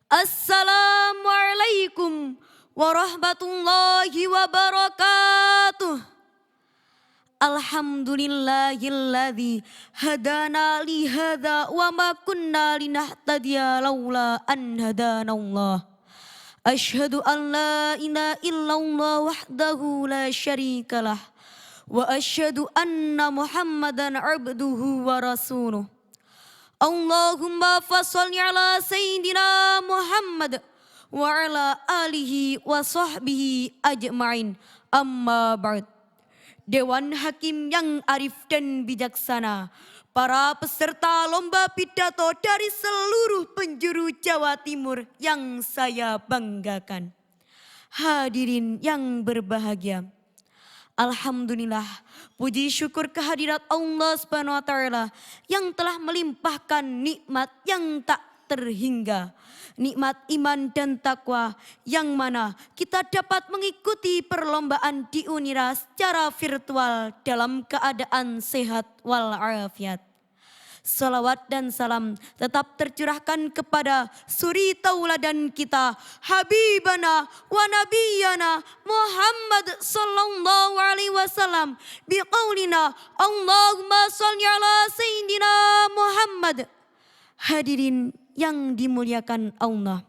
Assalamualaikum warahmatullahi wabarakatuh. Alhamdulillahilladzi hadana li hadza wa ma kunna linahtadiya laula an hadanallah. Asyhadu an la ilaha illallah wahdahu la syarikalah wa asyhadu anna Muhammadan abduhu wa rasuluh. Allahumma fasholli ala sayyidina Muhammad wa ala alihi wa sahbihi ajma'in. Amma ba'd. Dewan Hakim yang arif dan bijaksana, para peserta lomba pidato dari seluruh penjuru Jawa Timur yang saya banggakan. Hadirin yang berbahagia. Alhamdulillah, puji syukur kehadirat Allah Subhanahu wa taala yang telah melimpahkan nikmat yang tak terhingga. Nikmat iman dan takwa yang mana kita dapat mengikuti perlombaan di Unira secara virtual dalam keadaan sehat walafiat. Salawat dan salam tetap tercurahkan kepada suri tauladan kita, Habibana wa Nabiyana Muhammad sallallahu alaihi wasallam, biqaulina Allahumma sholli ala sayyidina Muhammad. Hadirin yang dimuliakan Allah,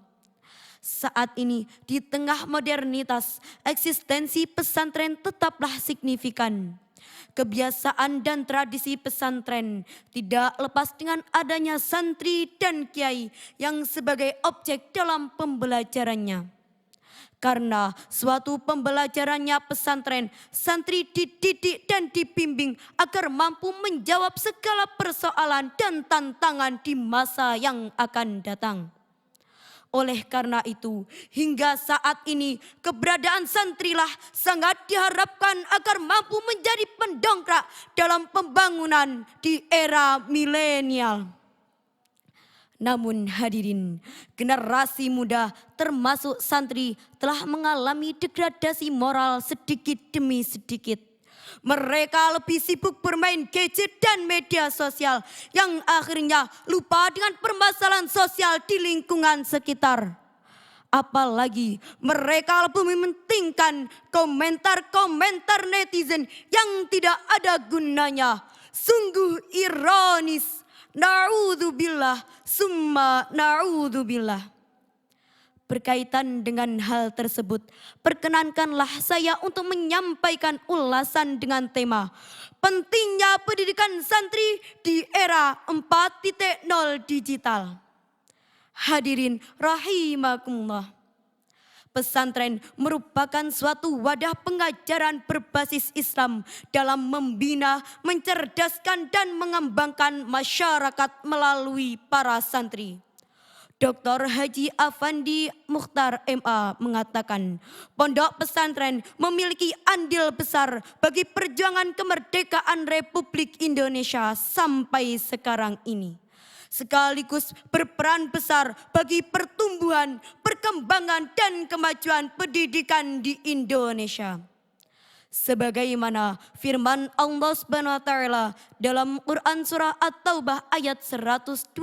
saat ini di tengah modernitas, eksistensi pesantren tetaplah signifikan. Kebiasaan dan tradisi pesantren tidak lepas dengan adanya santri dan kiai yang sebagai objek dalam pembelajarannya. Karena suatu pembelajarannya pesantren, santri dididik dan dibimbing agar mampu menjawab segala persoalan dan tantangan di masa yang akan datang. Oleh karena itu, hingga saat ini keberadaan santrilah sangat diharapkan agar mampu menjadi pendongkrak dalam pembangunan di era milenial. Namun hadirin, generasi muda termasuk santri telah mengalami degradasi moral sedikit demi sedikit. Mereka lebih sibuk bermain gadget dan media sosial yang akhirnya lupa dengan permasalahan sosial di lingkungan sekitar. Apalagi mereka lebih mementingkan komentar-komentar netizen yang tidak ada gunanya. Sungguh ironis. Na'udzubillah, summa na'udzubillah. Berkaitan dengan hal tersebut, perkenankanlah saya untuk menyampaikan ulasan dengan tema pentingnya pendidikan santri di era 4.0 digital. Hadirin rahimakumullah. Pesantren merupakan suatu wadah pengajaran berbasis Islam dalam membina, mencerdaskan dan mengembangkan masyarakat melalui para santri. Dr. Haji Afandi Mukhtar MA mengatakan, pondok pesantren memiliki andil besar bagi perjuangan kemerdekaan Republik Indonesia sampai sekarang ini. Sekaligus berperan besar bagi pertumbuhan, perkembangan dan kemajuan pendidikan di Indonesia. Sebagaimana firman Allah Subhanahu wa taala dalam Quran surah At-Taubah ayat 122.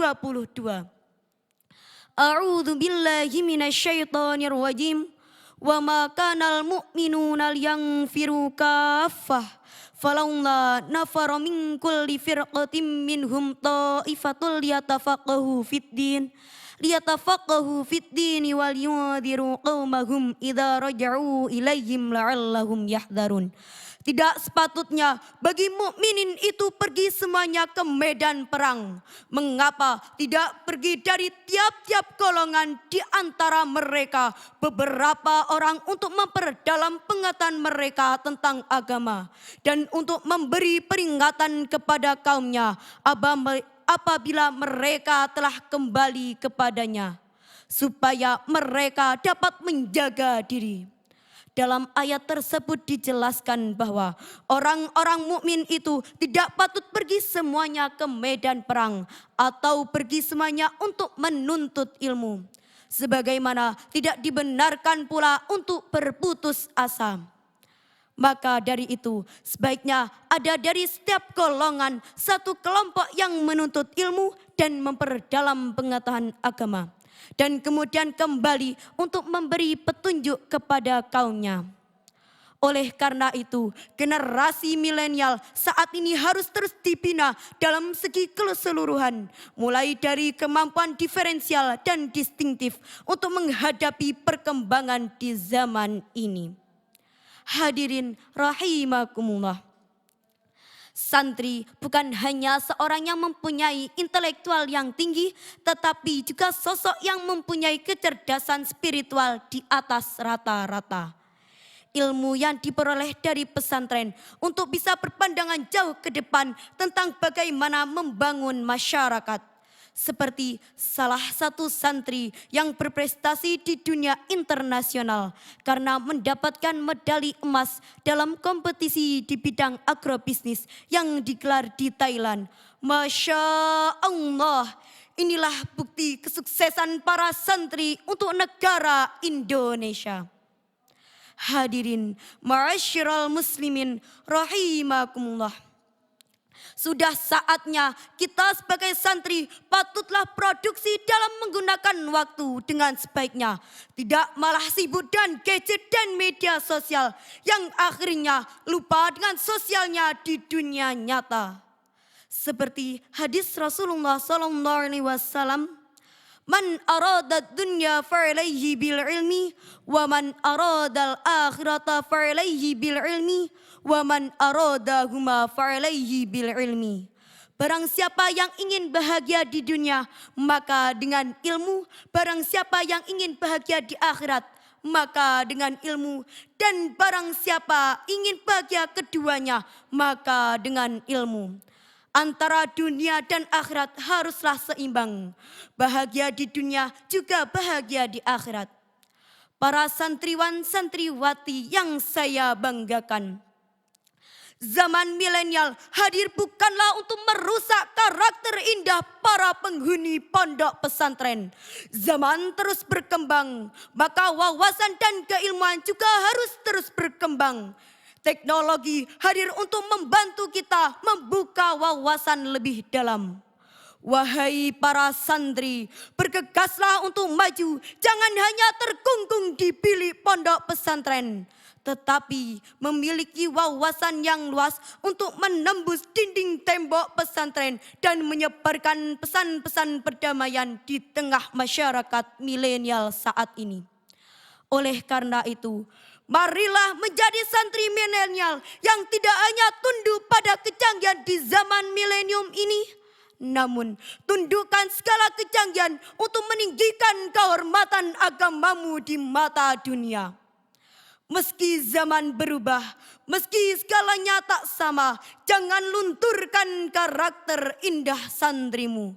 A'udzu billahi minasyaitonir rajim. Wa ma kanal mu'minuna liyanfiru kaffah. Falaula nafara min kulli firqatin minhum ta'ifatul liyatafaqahu fid din wal yunziru qaumahum idza raja'u ilaihim la'allahum yahdharun. Tidak sepatutnya bagi mukminin itu pergi semuanya ke medan perang. Mengapa tidak pergi dari tiap-tiap golongan di antara mereka beberapa orang untuk memperdalam pengetahuan mereka tentang agama dan untuk memberi peringatan kepada kaumnya apabila mereka telah kembali kepadanya, supaya mereka dapat menjaga diri. Dalam ayat tersebut dijelaskan bahwa orang-orang mukmin itu tidak patut pergi semuanya ke medan perang atau pergi semuanya untuk menuntut ilmu. Sebagaimana tidak dibenarkan pula untuk berputus asa. Maka dari itu sebaiknya ada dari setiap golongan satu kelompok yang menuntut ilmu dan memperdalam pengetahuan agama. dan kemudian kembali untuk memberi petunjuk kepada kaumnya. Oleh karena itu, generasi milenial saat ini harus terus dibina dalam segi keseluruhan, mulai dari kemampuan diferensial dan distintif untuk menghadapi perkembangan di zaman ini. Hadirin rahimakumullah. Santri bukan hanya seorang yang mempunyai intelektual yang tinggi, tetapi juga sosok yang mempunyai kecerdasan spiritual di atas rata-rata. Ilmu yang diperoleh dari pesantren untuk bisa berpandangan jauh ke depan tentang bagaimana membangun masyarakat. Seperti salah satu santri yang berprestasi di dunia internasional karena mendapatkan medali emas dalam kompetisi di bidang agrobisnis yang digelar di Thailand. Masya Allah, inilah bukti kesuksesan para santri untuk negara Indonesia. Hadirin ma'asyiral muslimin rahimakumullah. Sudah saatnya kita sebagai santri patutlah produksi dalam menggunakan waktu dengan sebaiknya. Tidak malah sibuk dan gadget dan media sosial yang akhirnya lupa dengan sosialnya di dunia nyata. Seperti hadis Rasulullah SAW, "Man arada dunya fa'alaihi bil ilmi, wa man arada al-akhirata fa'alaihi bil ilmi, wa man aradahuma fa'alaihi bil ilmi." Barang siapa yang ingin bahagia di dunia, maka dengan ilmu. Barang siapa yang ingin bahagia di akhirat, maka dengan ilmu. Dan barang siapa ingin bahagia keduanya, maka dengan ilmu. Antara dunia dan akhirat haruslah seimbang. Bahagia di dunia juga bahagia di akhirat. Para santriwan santriwati yang saya banggakan, zaman milenial hadir bukanlah untuk merusak karakter indah para penghuni pondok pesantren. Zaman terus berkembang, maka wawasan dan keilmuan juga harus terus berkembang. Teknologi hadir untuk membantu kita membuka wawasan lebih dalam. Wahai para santri, bergegaslah untuk maju, jangan hanya terkungkung di bilik pondok pesantren, tetapi memiliki wawasan yang luas untuk menembus dinding tembok pesantren dan menyebarkan pesan-pesan perdamaian di tengah masyarakat milenial saat ini. Oleh karena itu, marilah menjadi santri milenial yang tidak hanya tunduk pada kecanggihan di zaman milenium ini, namun tundukkan segala kecanggihan untuk meninggikan kehormatan agamamu di mata dunia. Meski zaman berubah, meski segalanya tak sama, jangan lunturkan karakter indah santrimu.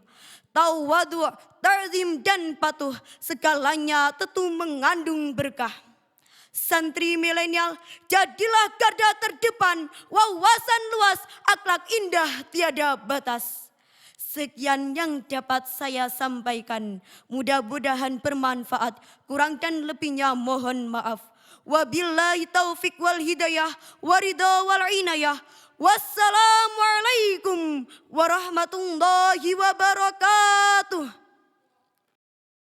Tawadu, ta'zim dan patuh, segalanya tentu mengandung berkah. Santri milenial, jadilah garda terdepan, wawasan luas, akhlak indah tiada batas. Sekian yang dapat saya sampaikan, mudah-mudahan bermanfaat, kurang dan lebihnya mohon maaf. Wabillahi taufiq wal hidayah, waridha wal inayah. Wassalamualaikum warahmatullahi wabarakatuh.